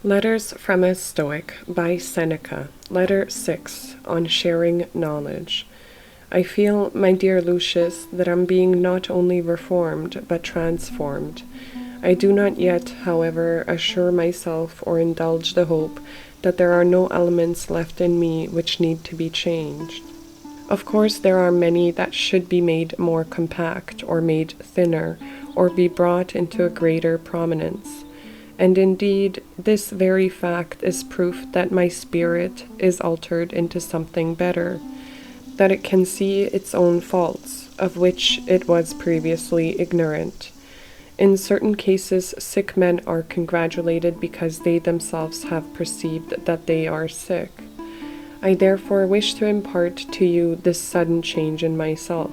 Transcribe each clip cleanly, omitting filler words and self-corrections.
Letters from a Stoic by Seneca. Letter 6 on sharing knowledge. I feel, my dear Lucius, that I'm being not only reformed, but transformed. I do not yet, however, assure myself or indulge the hope that there are no elements left in me which need to be changed. Of course, there are many that should be made more compact, or made thinner, or be brought into a greater prominence. And indeed, this very fact is proof that my spirit is altered into something better, that it can see its own faults, of which it was previously ignorant. In certain cases, sick men are congratulated because they themselves have perceived that they are sick. I therefore wish to impart to you this sudden change in myself.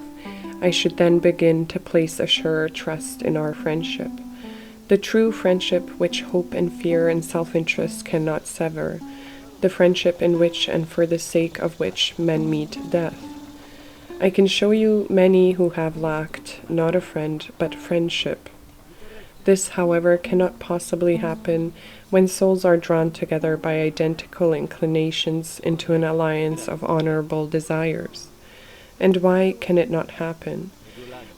I should then begin to place a surer trust in our friendship. The true friendship which hope and fear and self-interest cannot sever, the friendship in which and for the sake of which men meet death. I can show you many who have lacked, not a friend, but friendship. This, however, cannot possibly happen when souls are drawn together by identical inclinations into an alliance of honorable desires. And why can it not happen?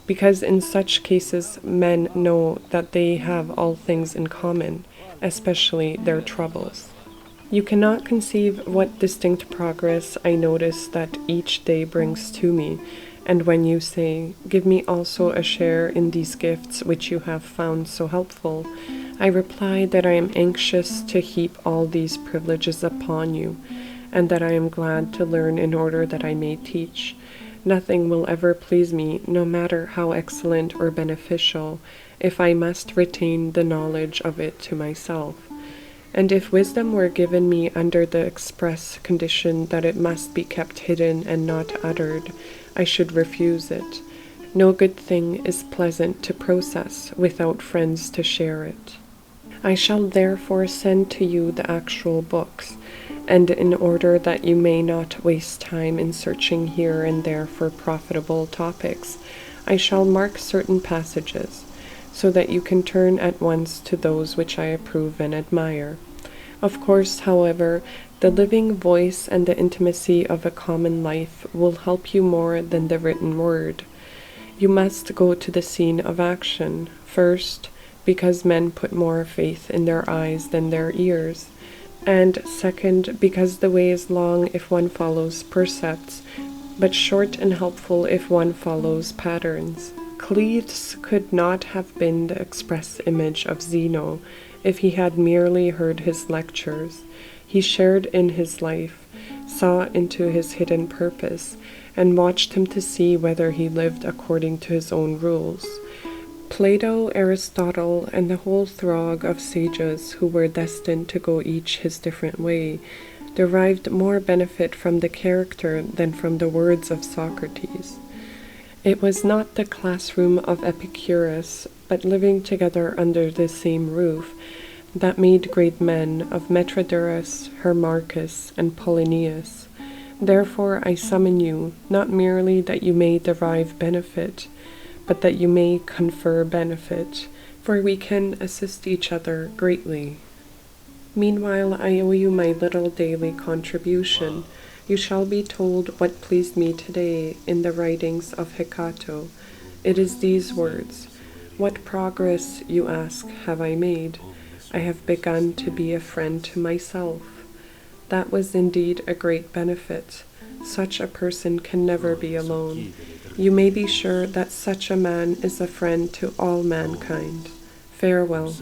Because in such cases men know that they have all things in common, especially their troubles. You cannot conceive what distinct progress I notice that each day brings to me, and when you say, "Give me also a share in these gifts which you have found so helpful," I reply that I am anxious to heap all these privileges upon you, and that I am glad to learn in order that I may teach. Nothing will ever please me, no matter how excellent or beneficial, if I must retain the knowledge of it to myself. And if wisdom were given me under the express condition that it must be kept hidden and not uttered, I should refuse it. No good thing is pleasant to process without friends to share it. I shall therefore send to you the actual books, and in order that you may not waste time in searching here and there for profitable topics, I shall mark certain passages, so that you can turn at once to those which I approve and admire. Of course, however, the living voice and the intimacy of a common life will help you more than the written word. You must go to the scene of action, first, because men put more faith in their eyes than their ears, and second, because the way is long if one follows precepts, but short and helpful if one follows patterns. Cleves could not have been the express image of Zeno if he had merely heard his lectures. He shared in his life, saw into his hidden purpose, and watched him to see whether he lived according to his own rules. Plato, Aristotle, and the whole throng of sages who were destined to go each his different way, derived more benefit from the character than from the words of Socrates. It was not the classroom of Epicurus, but living together under the same roof, that made great men of Metrodorus, Hermarchus, and Polonius. Therefore I summon you, not merely that you may derive benefit, but that you may confer benefit, for we can assist each other greatly. Meanwhile, I owe you my little daily contribution. You shall be told what pleased me today in the writings of Hecato. It is these words: "What progress, you ask, have I made? I have begun to be a friend to myself." That was indeed a great benefit. Such a person can never be alone. You may be sure that such a man is a friend to all mankind. Farewell.